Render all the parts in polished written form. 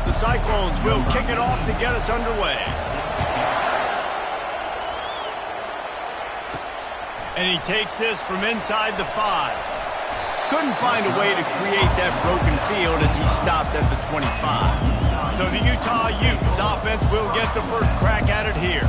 The Cyclones will kick it off to get us underway. And he takes this from inside the 5. Couldn't find a way to create that broken field as he stopped at the 25. So the Utah Utes offense will get the first crack at it here.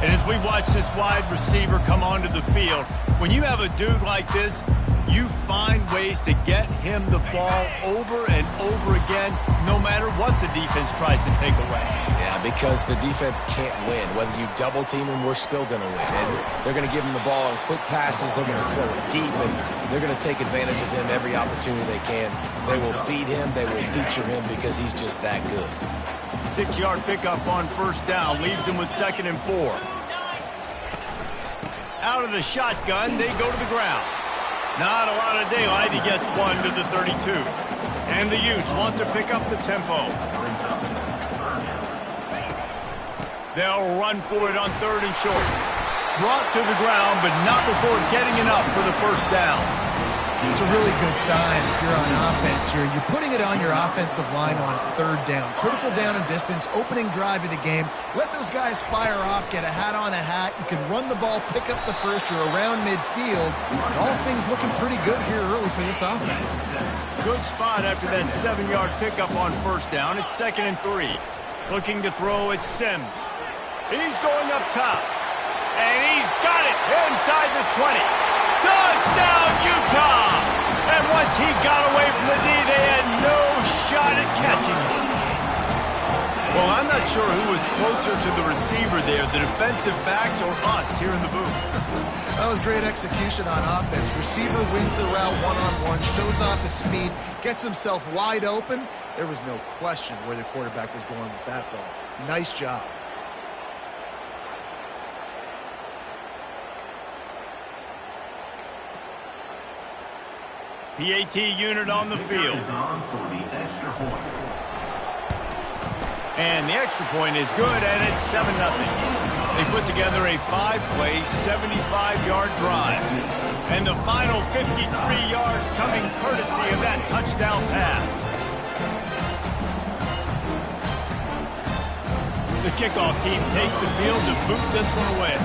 And as we watch this wide receiver come onto the field, when you have a dude like this, you find ways to get him the ball over and over again, no matter what the defense tries to take away. Yeah, because the defense can't win. Whether you double team him, we're still going to win. And they're going to give him the ball in quick passes. They're going to throw it deep, and they're going to take advantage of him every opportunity they can. They will feed him. They will feature him because he's just that good. 6-yard pickup on first down leaves him with 2nd and 4. Out of the shotgun, they go to the ground. Not a lot of daylight. He gets 1 to the 32. And the Utes want to pick up the tempo. They'll run for it on 3rd and short. Brought to the ground, but not before getting enough for the first down. It's a really good sign if you're on offense here. You're putting it on your offensive line on 3rd down. Critical down and distance, opening drive of the game. Let those guys fire off, get a hat on a hat. You can run the ball, pick up the first. You're around midfield. All things looking pretty good here early for this offense. Good spot after that 7-yard pickup on first down. It's 2nd and 3. Looking to throw it, Sims. He's going up top. And he's got it inside the 20. Touchdown, Utah! And once he got away from the D, they had no shot at catching him. Well, I'm not sure who was closer to the receiver there, the defensive backs or us here in the booth. That was great execution on offense. Receiver wins the route one-on-one, shows off his speed, gets himself wide open. There was no question where the quarterback was going with that ball. Nice job. PAT unit on the field. And the extra point is good, and it's 7-0. They put together a 5-play, 75-yard drive. And the final 53 yards coming courtesy of that touchdown pass. The kickoff team takes the field to boot this one away.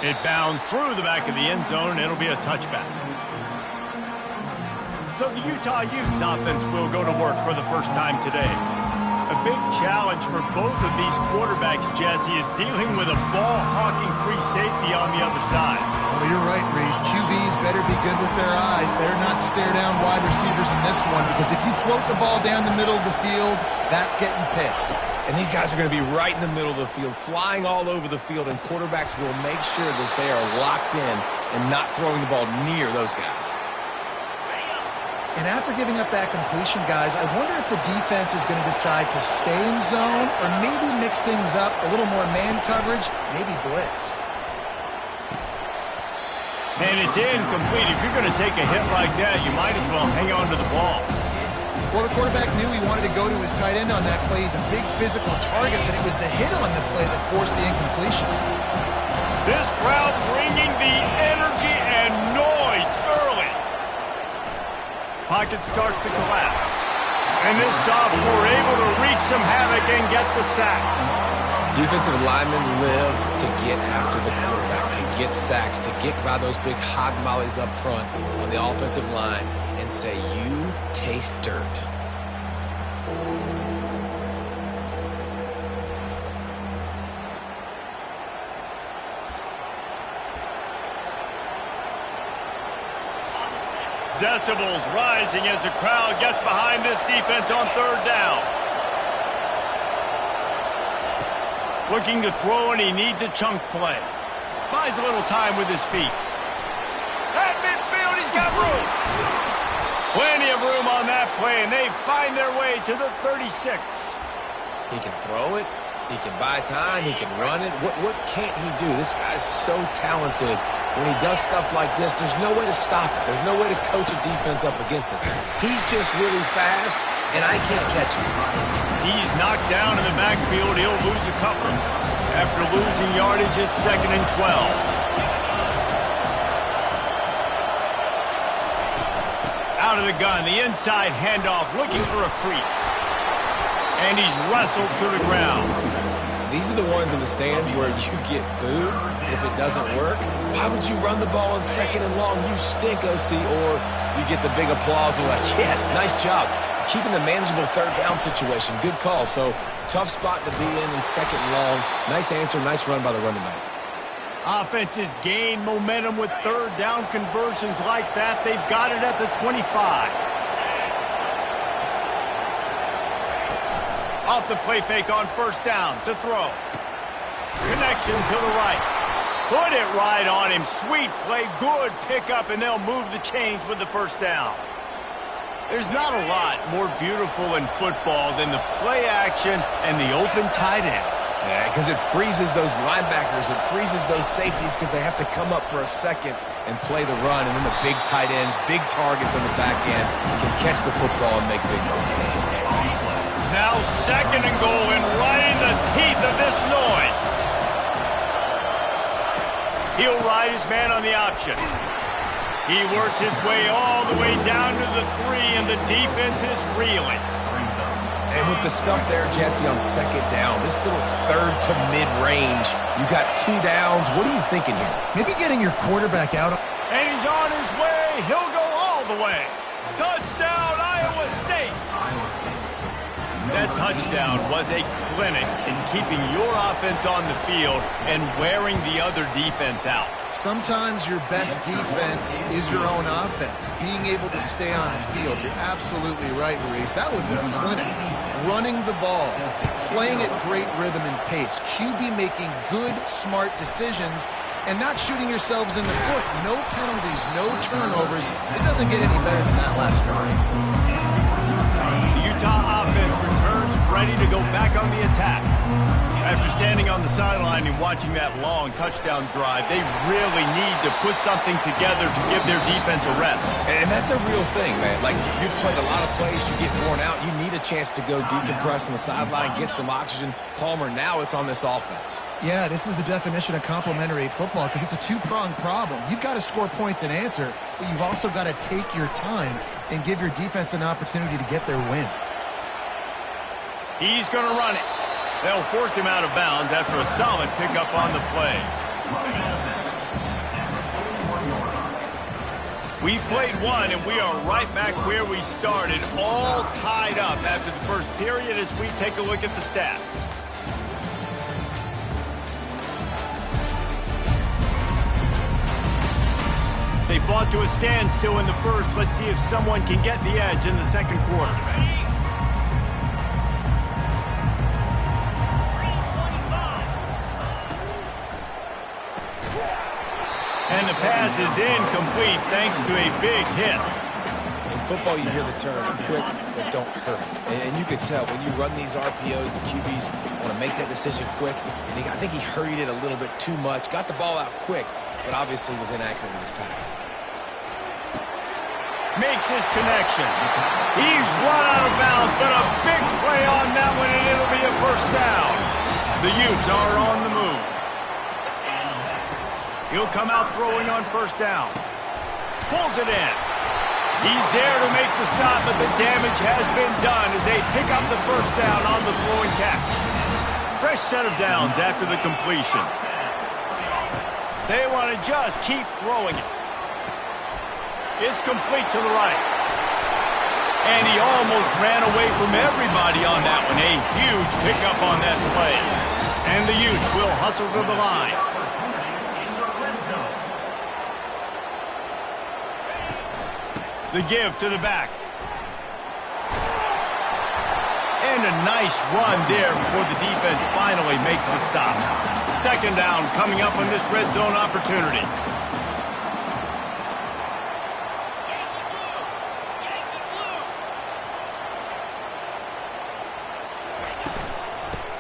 It bounds through the back of the end zone, and it'll be a touchback. So the Utah Utes offense will go to work for the first time today. A big challenge for both of these quarterbacks, Jesse, is dealing with a ball-hawking free safety on the other side. Well, you're right, Reese. QBs better be good with their eyes. Better not stare down wide receivers in this one, because if you float the ball down the middle of the field, that's getting picked. And these guys are going to be right in the middle of the field, flying all over the field, and quarterbacks will make sure that they are locked in and not throwing the ball near those guys. And after giving up that completion, guys, I wonder if the defense is going to decide to stay in zone or maybe mix things up, a little more man coverage, maybe blitz. And it's incomplete. If you're going to take a hit like that, you might as well hang on to the ball. Well, the quarterback knew he wanted to go to his tight end on that play. He's a big physical target, but it was the hit on the play that forced the incompletion. This crowd bringing the energy and noise early. Pocket starts to collapse. And this sophomore able to wreak some havoc and get the sack. Defensive linemen live to get after the quarterback, to get sacks, to get by those big hog mollies up front on the offensive line and say, you taste dirt. Decibels rising as the crowd gets behind this defense on 3rd down. Looking to throw, and he needs a chunk play. Buys a little time with his feet. At midfield, he's got room. Plenty of room on that play, and they find their way to the 36. He can throw it. He can buy time. He can run it. What can't he do? This guy's so talented. When he does stuff like this, there's no way to stop it. There's no way to coach a defense up against this. He's just really fast, and I can't catch him. He's knocked down in the backfield. He'll lose a couple. After losing yardage, it's 2nd and 12. Out of the gun, the inside handoff, looking for a crease. And he's wrestled to the ground. These are the ones in the stands where you get booed if it doesn't work. Why would you run the ball on 2nd and long? You stink, OC. Or you get the big applause and you're like, yes, nice job. Keeping the manageable 3rd down situation. Good call. So tough spot to be in 2nd and long. Nice answer, nice run by the running back. Offenses gain momentum with 3rd down conversions like that. They've got it at the 25. Off the play fake on 1st down to throw. Connection to the right. Put it right on him. Sweet play, good pickup, and they'll move the chains with the 1st down. There's not a lot more beautiful in football than the play action and the open tight end. Yeah, because it freezes those linebackers. It freezes those safeties because they have to come up for a second and play the run. And then the big tight ends, big targets on the back end can catch the football and make big plays. Now 2nd and goal and right in the teeth of this noise. He'll ride his man on the option. He works his way all the way down to the 3, and the defense is reeling. And with the stuff there, Jesse, on 2nd down, this little 3rd to mid-range, you got 2 downs. What are you thinking here? Maybe getting your quarterback out. And he's on his way. He'll go all the way. Touchdown, Iowa State. That touchdown was a clinic in keeping your offense on the field and wearing the other defense out. Sometimes your best defense is your own offense. Being able to stay on the field. You're absolutely right, Maurice. That was a clinic. Running the ball, playing at great rhythm and pace. QB making good, smart decisions, and not shooting yourselves in the foot. No penalties, no turnovers. It doesn't get any better than that last drive. The Utah offense returns ready to go back on the attack. After standing on the sideline and watching that long touchdown drive, they really need to put something together to give their defense a rest. And that's a real thing, man. Like, you've played a lot of plays, you get worn out, you need a chance to go decompress on the sideline, get some oxygen. Palmer, now it's on this offense. Yeah, this is the definition of complementary football because it's a two-pronged problem. You've got to score points and answer, but you've also got to take your time and give your defense an opportunity to get their win. He's going to run it. They'll force him out of bounds after a solid pickup on the play. We've played one, and we are right back where we started, all tied up after the first period as we take a look at the stats. They fought to a standstill in the first. Let's see if someone can get the edge in the 2nd quarter. And the pass is incomplete thanks to a big hit. In football, you hear the term quick but don't hurt. And you can tell when you run these RPOs, the QBs want to make that decision quick. And I think he hurried it a little bit too much. Got the ball out quick, but obviously was inaccurate with his pass. Makes his connection. He's run out of bounds, but a big play on that one, and it'll be a 1st down. The Utes are on the move. He'll come out throwing on 1st down. Pulls it in. He's there to make the stop, but the damage has been done as they pick up the 1st down on the throw and catch. Fresh set of downs after the completion. They want to just keep throwing it. It's complete to the right. And he almost ran away from everybody on that one. A huge pickup on that play. And the Utes will hustle to the line. The give to the back. And a nice run there before the defense finally makes the stop. 2nd down coming up on this red zone opportunity.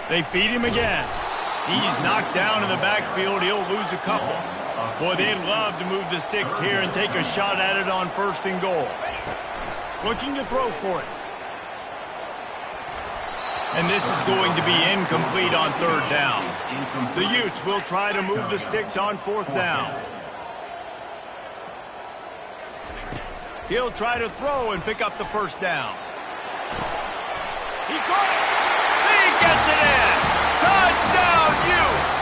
They feed him again. He's knocked down in the backfield. He'll lose a couple. Boy, they'd love to move the sticks here and take a shot at it on 1st and goal. Looking to throw for it. And this is going to be incomplete on 3rd down. The Utes will try to move the sticks on 4th down. He'll try to throw and pick up the first down. He caught it. He gets it in. Touchdown, Utes.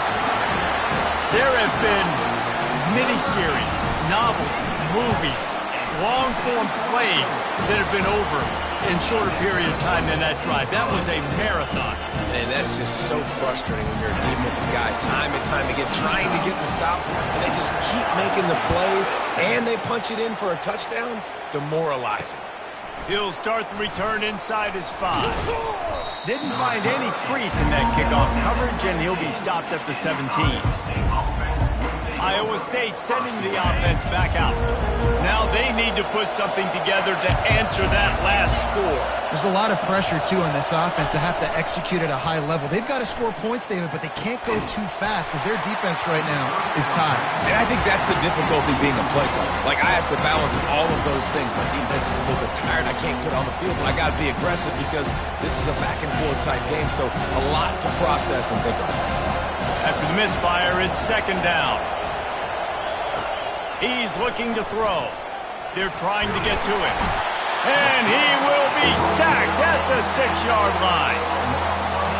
There have been miniseries, novels, movies, long-form plays that have been over in shorter period of time than that drive. That was a marathon. And that's just so frustrating when you're a defensive guy, time and time again, trying to get the stops, and they just keep making the plays, and they punch it in for a touchdown. Demoralizing. He'll start the return inside his 5. Didn't find any crease in that kickoff coverage, and he'll be stopped at the 17. Iowa State sending the offense back out. Now they need to put something together to answer that last score. There's a lot of pressure, too, on this offense to have to execute at a high level. They've got to score points, David, but they can't go too fast because their defense right now is tired. And I think that's the difficulty being a play caller. Like, I have to balance all of those things. My defense is a little bit tired. I can't put it on the field, but I got to be aggressive because this is a back-and-forth type game, so a lot to process and think about. After the misfire, it's second down. He's looking to throw. They're trying to get to him. And he will be sacked at the 6-yard line.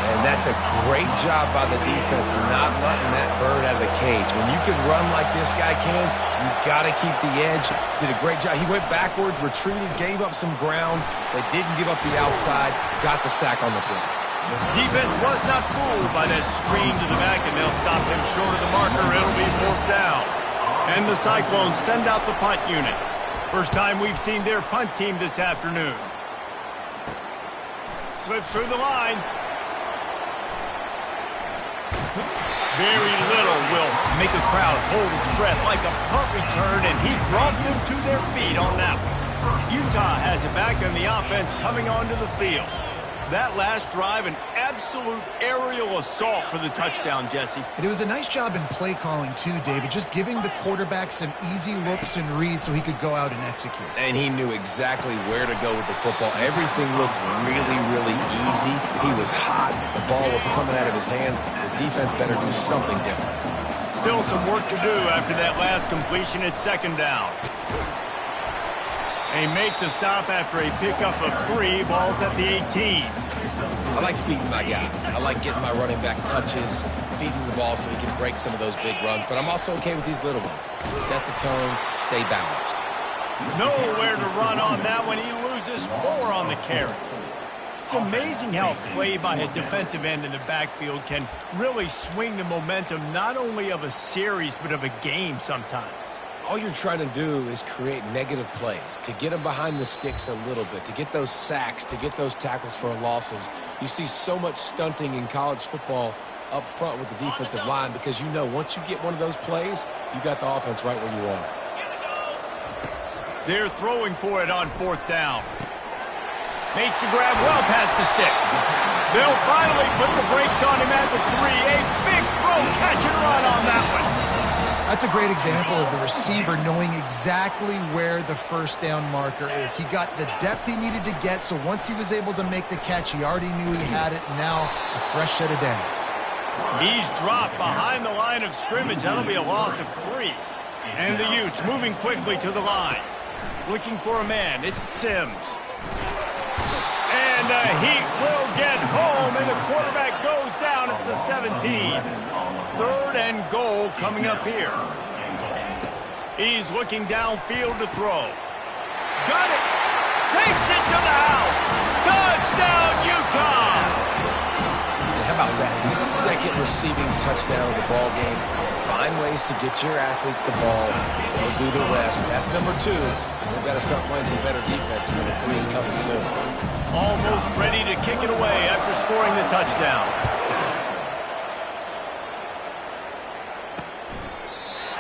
And that's a great job by the defense not letting that bird out of the cage. When you can run like this guy can, you got to keep the edge. Did a great job. He went backwards, retreated, gave up some ground. They didn't give up the outside, got the sack on the play. Defense was not fooled by that screen to the back, and they'll stop him short of the marker. It'll be 4th down. And the Cyclones send out the punt unit. First time we've seen their punt team this afternoon. Slips through the line. Very little will make a crowd hold its breath like a punt return, and he brought them to their feet on that one. Utah has it back on the offense coming onto the field. That last drive, an absolute aerial assault for the touchdown, Jesse. And it was a nice job in play calling, too, David, just giving the quarterback some easy looks and reads so he could go out and execute. And he knew exactly where to go with the football. Everything looked really, really easy. He was hot. The ball was coming out of his hands. The defense better do something different. Still some work to do after that last completion at second down. They make the stop after a pickup of 3 balls at the 18. I like feeding my guy. I like getting my running back touches, feeding the ball so he can break some of those big runs. But I'm also okay with these little ones. Set the tone, stay balanced. Nowhere to run on that one. He loses 4 on the carry. It's amazing how a play by a defensive end in the backfield can really swing the momentum not only of a series but of a game sometimes. All you're trying to do is create negative plays, to get them behind the sticks a little bit, to get those sacks, to get those tackles for losses. You see so much stunting in college football up front with the defensive line because you know once you get one of those plays, you got the offense right where you want it. They're throwing for it on 4th down. Makes the grab well past the sticks. They'll finally put the brakes on him at the 3. A big throw, catch and run on that one. That's a great example of the receiver knowing exactly where the first down marker is. He got the depth he needed to get, so once he was able to make the catch, he already knew he had it. Now a fresh set of downs. He's dropped behind the line of scrimmage. That'll be a loss of 3. And the Utes moving quickly to the line. Looking for a man. It's Sims. And the Heat will get home, and the quarterback goes down at the 17. 3rd and goal coming up here. He's looking downfield to throw. Got it! Takes it to the house! Touchdown, Utah! And how about that? His 2nd receiving touchdown of the ball game. Find ways to get your athletes the ball. They'll do the rest. That's number 2. We've got to start playing some better defense. Number 3 is coming soon. Almost ready to kick it away after scoring the touchdown.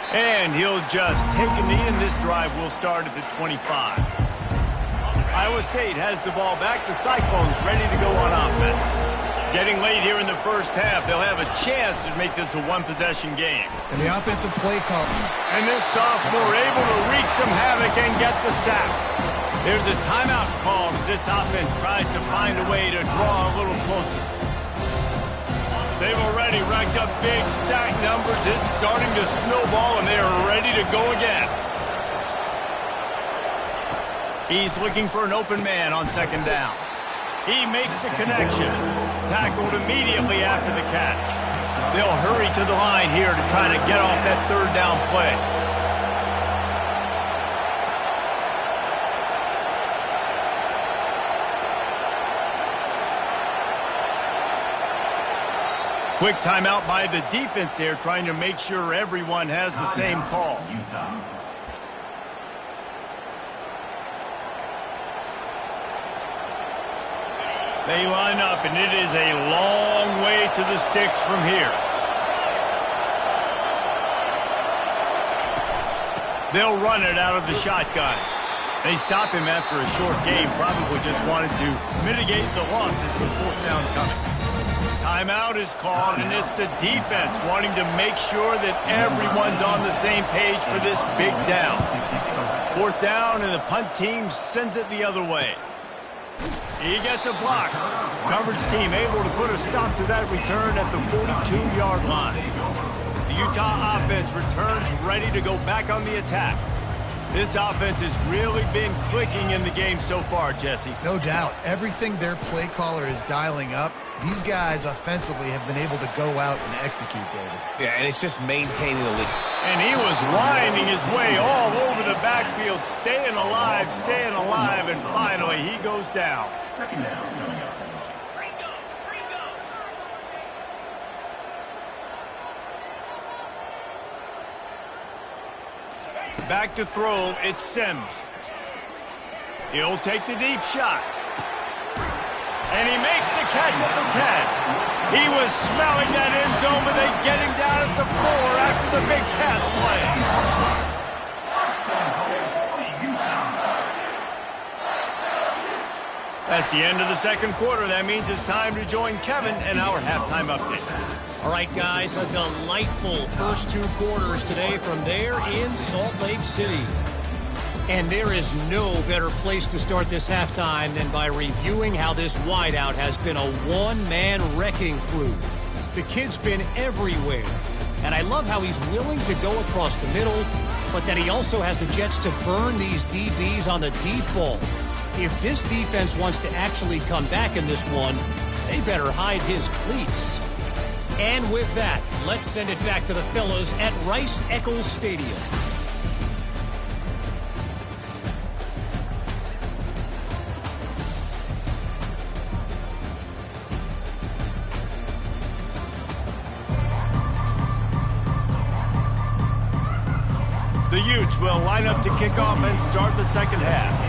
And he'll just take a knee, and this drive will start at the 25. Iowa State has the ball back. The Cyclones ready to go on offense. Getting late here in the first half, they'll have a chance to make this a one-possession game. And the offensive play call. And this sophomore able to wreak some havoc and get the sack. There's a timeout called as this offense tries to find a way to draw a little closer. They've already racked up big sack numbers. It's starting to snowball, and they are ready to go again. He's looking for an open man on second down. He makes the connection. Tackled immediately after the catch. They'll hurry to the line here to try to get off that third down play. Quick timeout by the defense there, trying to make sure everyone has the same call. They line up, and it is a long way to the sticks from here. They'll run it out of the shotgun. They stop him after a short game, probably just wanted to mitigate the losses with fourth down coming. Timeout is called, and it's the defense wanting to make sure that everyone's on the same page for this big down. Fourth down, and the punt team sends it the other way. He gets a block. Coverage team able to put a stop to that return at the 42-yard line. The Utah offense returns ready to go back on the attack. This offense has really been clicking in the game so far, Jesse. No doubt. Everything their play caller is dialing up, these guys offensively have been able to go out and execute, David. Yeah, and it's just maintaining the lead. And he was winding his way all over the backfield, staying alive, and finally he goes down. Second down. Back to throw, it's Sims. He'll take the deep shot. And he makes the catch at the 10. He was smelling that end zone, but they get him down at the 4 after the big pass play. That's the end of the second quarter. That means it's time to join Kevin and our halftime update. All right, guys, a delightful first two quarters today from there in Salt Lake City. And there is no better place to start this halftime than by reviewing how this wideout has been a one-man wrecking crew. The kid's been everywhere. And I love how he's willing to go across the middle, but that he also has the jets to burn these DBs on the deep ball. If this defense wants to actually come back in this one, they better hide his cleats. And with that, let's send it back to the fellas at Rice-Eccles Stadium. The Utes will line up to kick off and start the second half.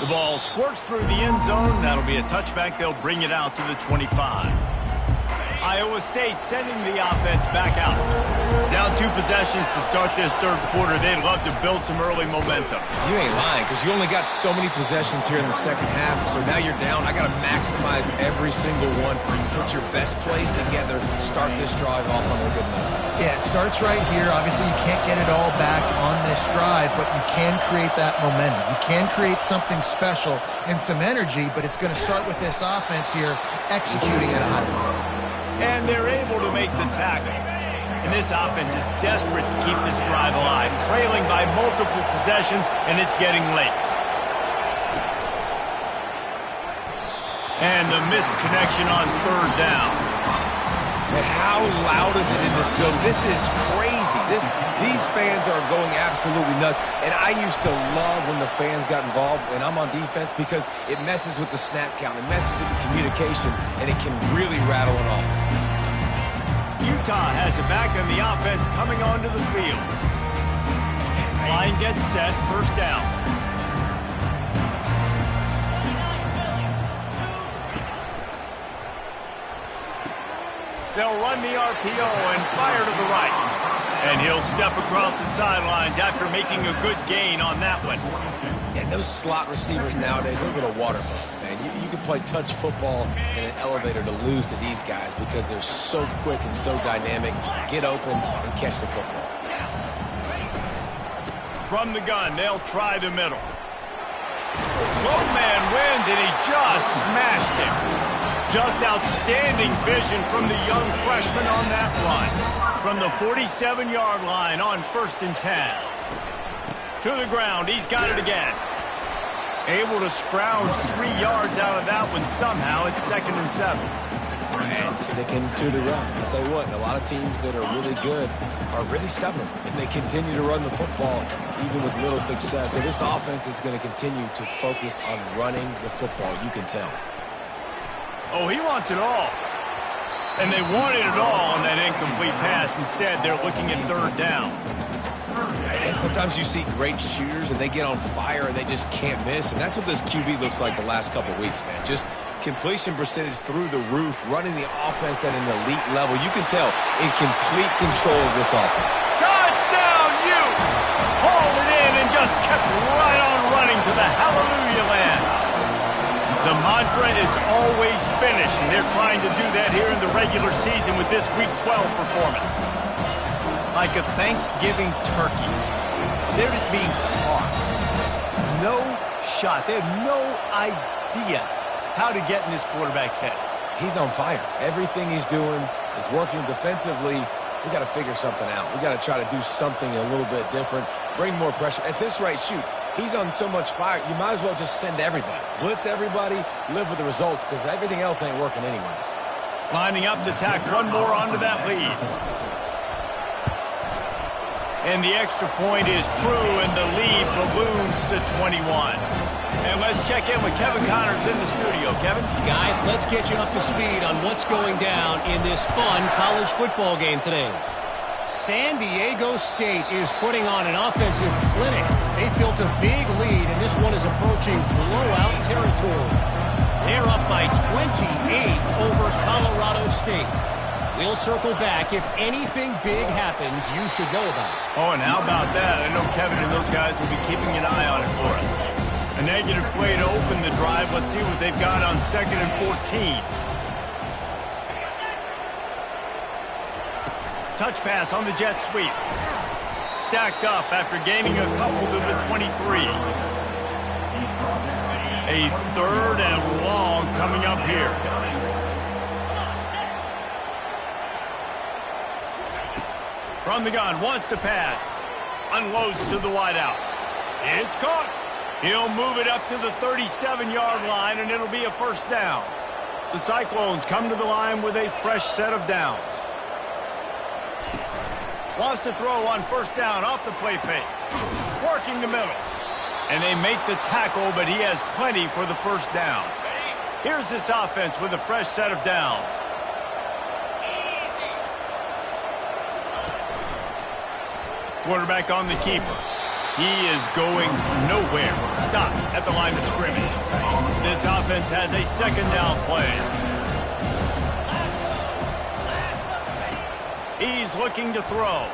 The ball squirts through the end zone. That'll be a touchback. They'll bring it out to the 25. Iowa State sending the offense back out. Down 2 possessions to start this third quarter. They'd love to build some early momentum. You ain't lying, because you only got so many possessions here in the second half, so now you're down. I got to maximize every single one. Put your best plays together. Start this drive off on a good note. Yeah, it starts right here. Obviously, you can't get it all back on this drive, but you can create that momentum. You can create something special and some energy, but it's going to start with this offense here executing at a high level. And they're able to make the tackle. And this offense is desperate to keep this drive alive, trailing by multiple possessions, and it's getting late. And the missed connection on third down. And how loud is it in this building? This is crazy. These fans are going absolutely nuts. And I used to love when the fans got involved, and I'm on defense, because it messes with the snap count. It messes with the communication, and it can really rattle an offense. Utah has it back, and the offense coming onto the field. Line gets set, first down. They'll run the RPO and fire to the right. And he'll step across the sidelines after making a good gain on that one. Yeah, those slot receivers nowadays, they're little water bugs, man. You can play touch football in an elevator to lose to these guys because they're so quick and so dynamic. Get open and catch the football. From the gun, they'll try the middle. 12-man wins, and he just smashed him. Just outstanding vision from the young freshman on that run. From the 47-yard line on 1st and 10. To the ground, he's got it again. Able to scrounge 3 yards out of that one somehow. It's 2nd and 7. And sticking to the run. I'll tell you what, a lot of teams that are really good are really stubborn, and they continue to run the football even with little success. So this offense is going to continue to focus on running the football. You can tell. Oh, he wants it all. And they wanted it all on that incomplete pass. Instead, they're looking at 3rd down. And sometimes you see great shooters, and they get on fire, and they just can't miss. And that's what this QB looks like the last couple weeks, man. Just completion percentage through the roof, running the offense at an elite level. You can tell in complete control of this offense. Touchdown, Utes! Hauled it in and just kept right on running to the hallelujah land. The mantra is always finish, and they're trying to do that here in the regular season with this Week 12 performance. Like a Thanksgiving turkey. They're just being caught. No shot. They have no idea how to get in this quarterback's head. He's on fire. Everything he's doing is working defensively. We got to figure something out. We got to try to do something a little bit different, bring more pressure. At this rate, shoot, he's on so much fire, you might as well just send everybody. Blitz everybody, live with the results, because everything else ain't working anyways. Lining up to tack one more onto that lead. And the extra point is true, and the lead balloons to 21. And let's check in with Kevin Connors in the studio. Kevin? Guys, let's get you up to speed on what's going down in this fun college football game today. San Diego State is putting on an offensive clinic. They've built a big lead, and this one is approaching blowout territory. They're up by 28 over Colorado State. We'll circle back. If anything big happens, you should know about it. Oh, and how about that? I know Kevin and those guys will be keeping an eye on it for us. A negative play to open the drive. Let's see what they've got on 2nd and 14. Touch pass on the jet sweep. Stacked up after gaining a couple to the 23. A 3rd and long coming up here. From the gun, wants to pass. Unloads to the wideout. It's caught. He'll move it up to the 37-yard line, and it'll be a 1st down. The Cyclones come to the line with a fresh set of downs. Wants to throw on 1st down off the play fake. Working the middle. And they make the tackle, but he has plenty for the 1st down. Here's this offense with a fresh set of downs. Quarterback on the keeper. He is going nowhere. Stop at the line of scrimmage. This offense has a 2nd down play. He's looking to throw.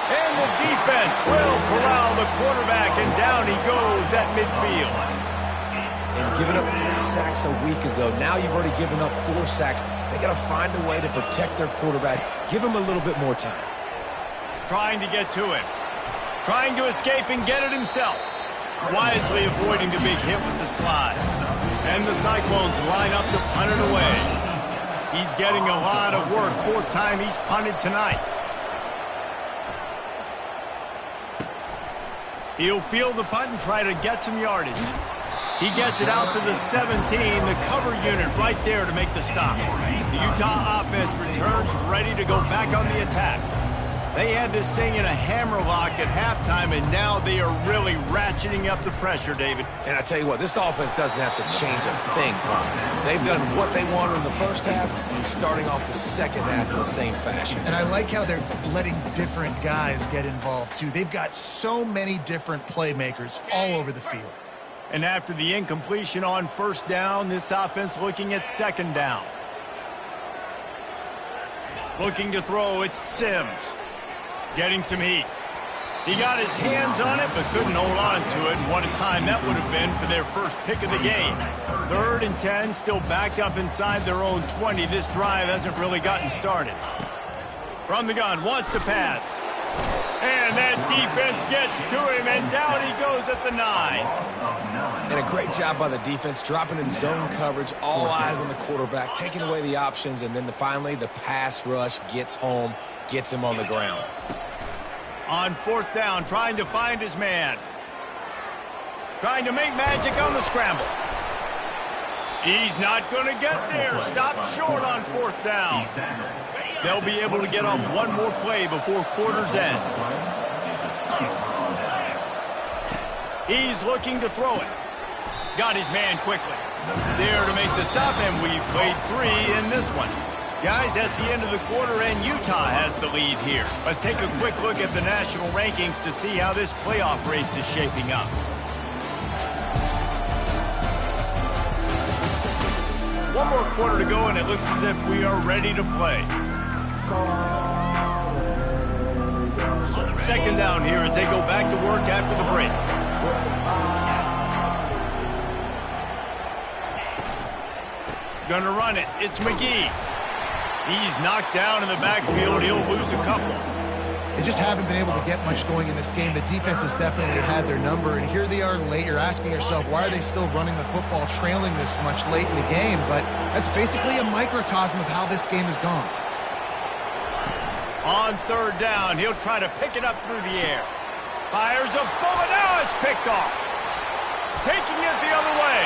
And the defense will corral the quarterback, and down he goes at midfield. And giving up 3 sacks a week ago. Now you've already given up 4 sacks. They got to find a way to protect their quarterback. Give him a little bit more time. Trying to get to him. Trying to escape and get it himself. Wisely avoiding the big hit with the slide. And the Cyclones line up to punt it away. He's getting a lot of work. 4th time he's punted tonight. He'll field the punt and try to get some yardage. He gets it out to the 17. The cover unit right there to make the stop. The Utah offense returns ready to go back on the attack. They had this thing in a hammerlock at halftime, and now they are really ratcheting up the pressure, David. And I tell you what, this offense doesn't have to change a thing, Brian. They've done what they wanted in the 1st half and starting off the 2nd half in the same fashion. And I like how they're letting different guys get involved, too. They've got so many different playmakers all over the field. And after the incompletion on 1st down, this offense looking at 2nd down. Looking to throw, it's Sims. Getting some heat. He got his hands on it, but couldn't hold on to it. And what a time that would have been for their first pick of the game. 3rd and 10, still backed up inside their own 20. This drive hasn't really gotten started. From the gun, wants to pass. And that defense gets to him, and down he goes at the 9. And a great job by the defense, dropping in zone coverage, all eyes on the quarterback, taking away the options, and then finally the pass rush gets home, gets him on the ground. On 4th down, trying to find his man. Trying to make magic on the scramble. He's not going to get there. Stopped short on 4th down. They'll be able to get off one more play before quarter's end. He's looking to throw it. Got his man quickly. There to make the stop, and we've played 3 in this one. Guys, that's the end of the quarter, and Utah has the lead here. Let's take a quick look at the national rankings to see how this playoff race is shaping up. One more quarter to go, and it looks as if we are ready to play. 2nd down here as they go back to work after the break. Gonna run it. It's McGee. He's knocked down in the backfield. He'll lose a couple. They just haven't been able to get much going in this game. The defense has definitely had their number, and here they are late. You're asking yourself, why are they still running the football trailing this much late in the game? But that's basically a microcosm of how this game has gone. On 3rd down, he'll try to pick it up through the air. Fires a bullet. Now it's picked off. Taking it the other way.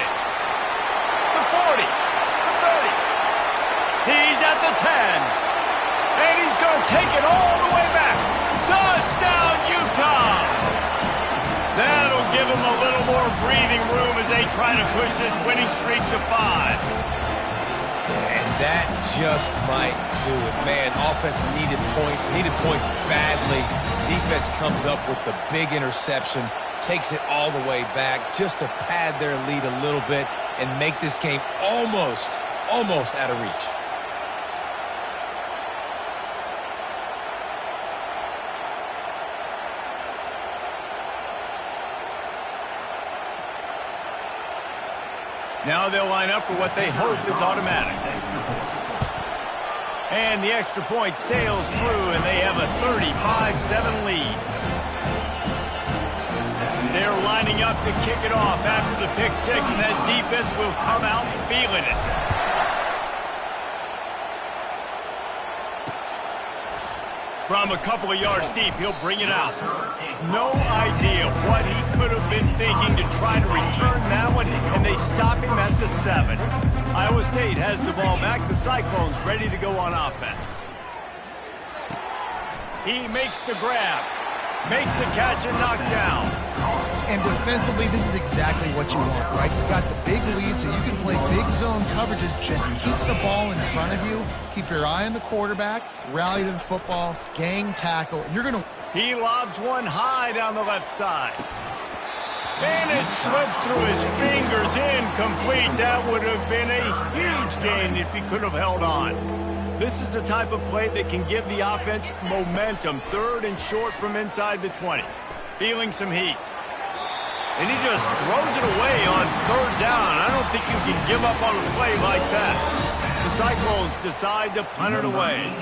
The 40. The 30. He's at the 10. And he's going to take it all the way back. Touchdown, Utah! That'll give them a little more breathing room as they try to push this winning streak to 5. And that just might do it. Man, offense needed points badly. Defense comes up with the big interception, takes it all the way back just to pad their lead a little bit and make this game almost out of reach. Now they'll line up for what they hope is automatic. And the extra point sails through, and they have a 35-7 lead. They're lining up to kick it off after the pick 6, and that defense will come out feeling it. From a couple of yards deep, he'll bring it out. No idea what he could have been thinking to try to return that one, and they stop him at the 7. Iowa State has the ball back. The Cyclones ready to go on offense. He makes the grab, makes a catch and knock down. And defensively, this is exactly what you want, right? You got the big lead, so you can play big zone coverages. Just keep the ball in front of you. Keep your eye on the quarterback. Rally to the football. Gang tackle. And you're going to... He lobs one high down the left side. And it slips through his fingers, incomplete. That would have been a huge gain if he could have held on. This is the type of play that can give the offense momentum. 3rd and short from inside the 20. Feeling some heat. And he just throws it away on 3rd down. I don't think you can give up on a play like that. The Cyclones decide to punt it away.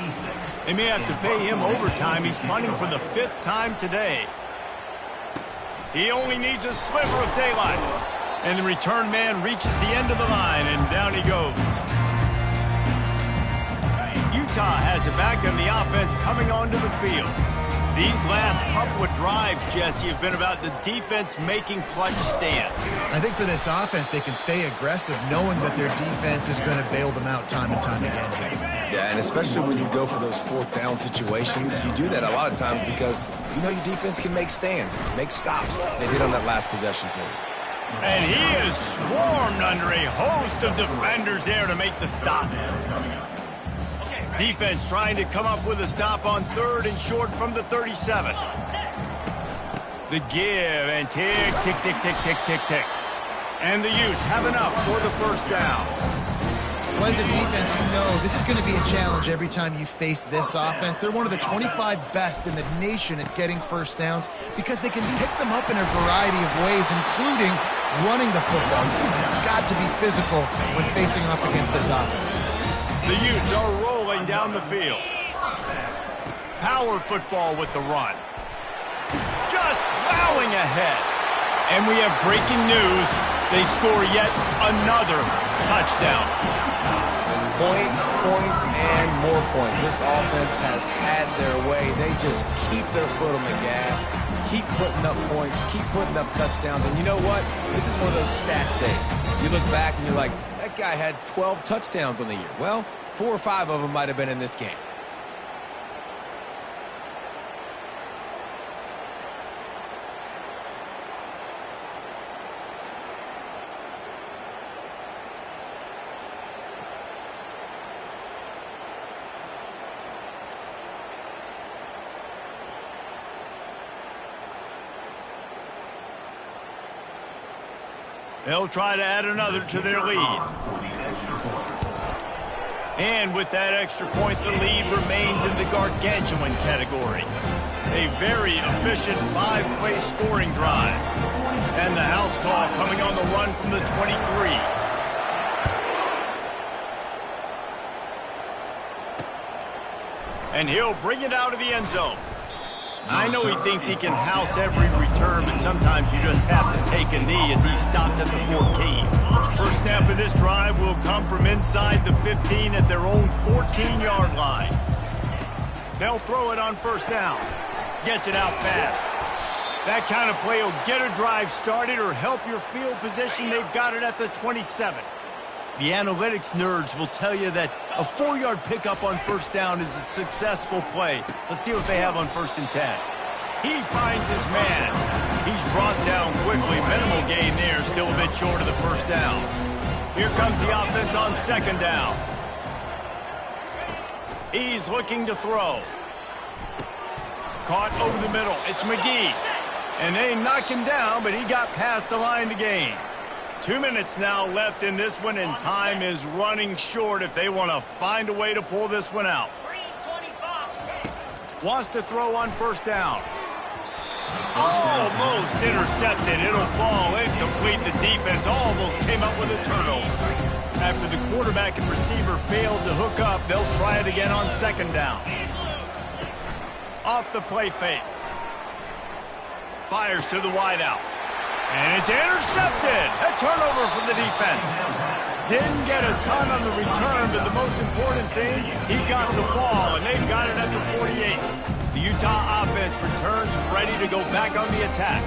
They may have to pay him overtime. He's punting for the 5th time today. He only needs a sliver of daylight. And the return man reaches the end of the line, and down he goes. Utah has it back, and the offense coming onto the field. These last couple of drives, Jesse, have been about the defense making clutch stands. I think for this offense, they can stay aggressive knowing that their defense is going to bail them out time and time again. Yeah, and especially when you go for those 4th down situations, you do that a lot of times because you know your defense can make stands, make stops. They did on that last possession for you. And he is swarmed under a host of defenders there to make the stop. Defense trying to come up with a stop on 3rd and short from the 37. The give and tick, tick, tick, tick, tick, tick, tick. And the Utes have enough for the 1st down. Well, as a defense, you know this is going to be a challenge every time you face this offense. They're one of the 25 best in the nation at getting 1st downs because they can pick them up in a variety of ways, including running the football. You have got to be physical when facing up against this offense. The Utes are rolling down the field. Power football with the run. just plowing ahead. And we have breaking news. They score yet another touchdown. Points, points, and more points. This offense has had their way. They just keep their foot on the gas, keep putting up points, keep putting up touchdowns. And you know what? This is one of those stats days. You look back and you're like, that guy had 12 touchdowns on the year. Well, 4 or 5 of them might have been in this game. They'll try to add another to their lead. And with that extra point, the lead remains in the gargantuan category. A very efficient 5-play scoring drive. And the house call coming on the run from the 23. And he'll bring it out of the end zone. I know he thinks he can house every return, but sometimes you just have to take a knee as he stopped at the 14. First snap of this drive will come from inside the 15 at their own 14-yard line. They'll throw it on first down. Gets it out fast. That kind of play will get a drive started or help your field position. They've got it at the 27. The analytics nerds will tell you that a 4-yard pickup on first down is a successful play. Let's see what they have on 1st and 10. He finds his man. He's brought down quickly. Minimal gain there, still a bit short of the first down. Here comes the offense on 2nd down. He's looking to throw. Caught over the middle. It's McGee. And they knock him down, but he got past the line to gain. 2 minutes now left in this one, and time is running short if they want to find a way to pull this one out. Wants to throw on first down. Almost intercepted. It'll fall incomplete. The defense almost came up with a turnover. After the quarterback and receiver failed to hook up, they'll try it again on 2nd down. Off the play fake. Fires to the wideout. And it's intercepted. A turnover from the defense. Didn't get a ton on the return, but the most important thing, he got the ball, and they've got it at the 48. The Utah offense returns ready to go back on the attack.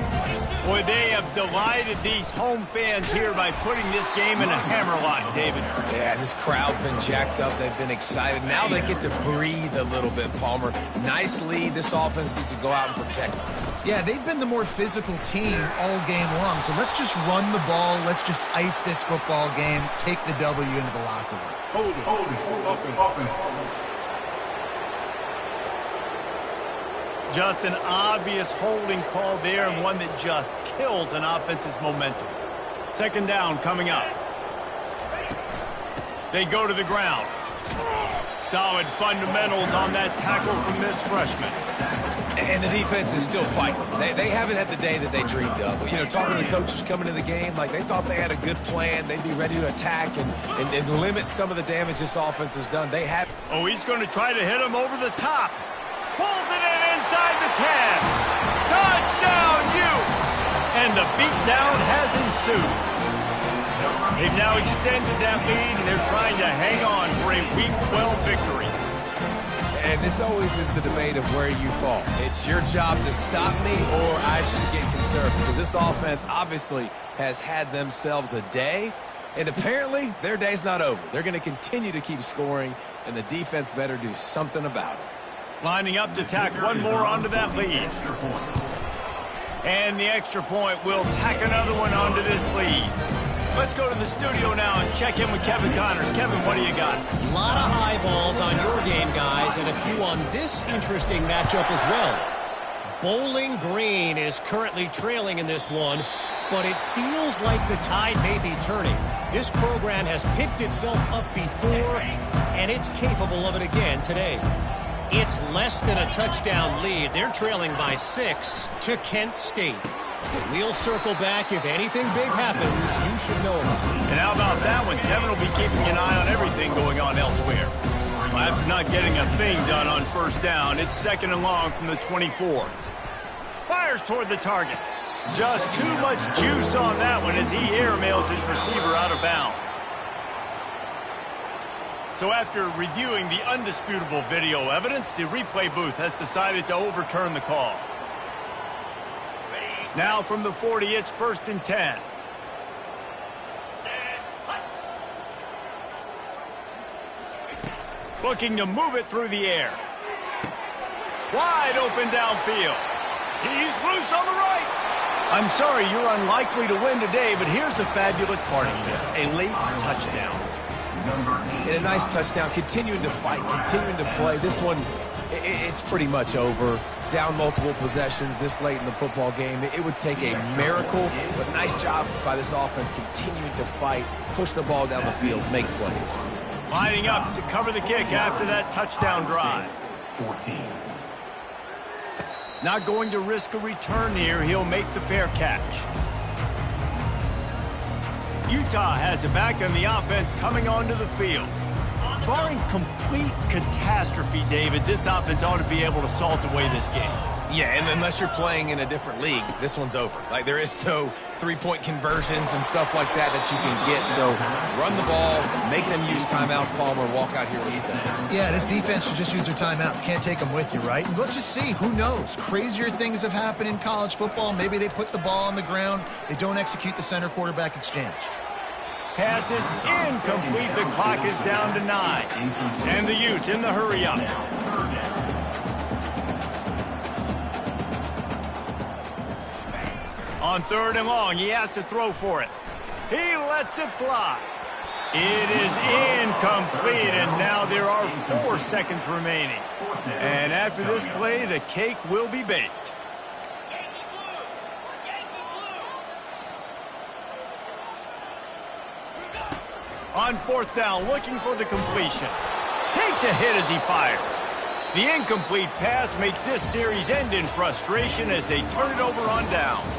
Boy, they have delighted these home fans here by putting this game in a hammerlock, David. Yeah, this crowd's been jacked up. They've been excited. Now they get to breathe a little bit, Palmer. Nice lead. This offense needs to go out and protect them. Yeah, they've been the more physical team all game long. So let's just run the ball. Let's just ice this football game. Take the W into the locker room. Hold it. Open. Just an obvious holding call there, and one that just kills an offense's momentum. 2nd down coming up. They go to the ground. Solid fundamentals on that tackle from this freshman. And the defense is still fighting. They haven't had the day that they dreamed of. You know, talking to the coaches coming into the game, like they thought they had a good plan. They'd be ready to attack and limit some of the damage this offense has done. They have. Oh, he's going to try to hit him over the top. Pulls it in inside the 10. Touchdown, Utes! And the beatdown has ensued. They've now extended that lead, and they're trying to hang on for a Week 12 victory. And this always is the debate of where you fall. It's your job to stop me, or I should get conservative. Because this offense obviously has had themselves a day, and apparently their day's not over. They're going to continue to keep scoring, and the defense better do something about it. Lining up to tack one more onto that lead. And the extra point will tack another one onto this lead. Let's go to the studio now and check in with Kevin Connors. Kevin, what do you got? A lot of eyeballs on your game, guys, and a few on this interesting matchup as well. Bowling Green is currently trailing in this one, but it feels like the tide may be turning. This program has picked itself up before, and it's capable of it again today. It's less than a touchdown lead. They're trailing by 6 to Kent State. We'll circle back. If anything big happens, you should know about it. And how about that one? Kevin will be keeping an eye on everything going on elsewhere. After not getting a thing done on first down, it's 2nd and long from the 24. Fires toward the target. Just too much juice on that one as he airmails his receiver out of bounds. So after reviewing the undisputable video evidence, the replay booth has decided to overturn the call. Now from the 40, it's 1st and 10. Looking to move it through the air. Wide open downfield. He's loose on the right. I'm sorry, you're unlikely to win today, but here's a fabulous parting bit. A late touchdown. And a nice touchdown, continuing to fight, continuing to play. This one, it's pretty much over. Down multiple possessions this late in the football game. It would take a miracle, but nice job by this offense continuing to fight, push the ball down the field, make plays. Lining up to cover the kick after that touchdown drive. 14. Not going to risk a return here. He'll make the fair catch. Utah has it back on the offense coming onto the field. Barring complete catastrophe, David, this offense ought to be able to salt away this game. Yeah, and unless you're playing in a different league, this one's over. Like, there is no three-point conversions and stuff like that you can get. So run the ball, make them use timeouts, Palmer, walk out here with the thing. Yeah, this defense should just use their timeouts. Can't take them with you, right? And let's just see. Who knows? Crazier things have happened in college football. Maybe they put the ball on the ground. They don't execute the center quarterback exchange. Pass is incomplete. The clock is down to 9. And the Utes in the hurry-up. On 3rd and long, he has to throw for it. He lets it fly. It is incomplete, and now there are 4 seconds remaining. And after this play, the cake will be baked. On 4th down, looking for the completion. Takes a hit as he fires. The incomplete pass makes this series end in frustration as they turn it over on downs.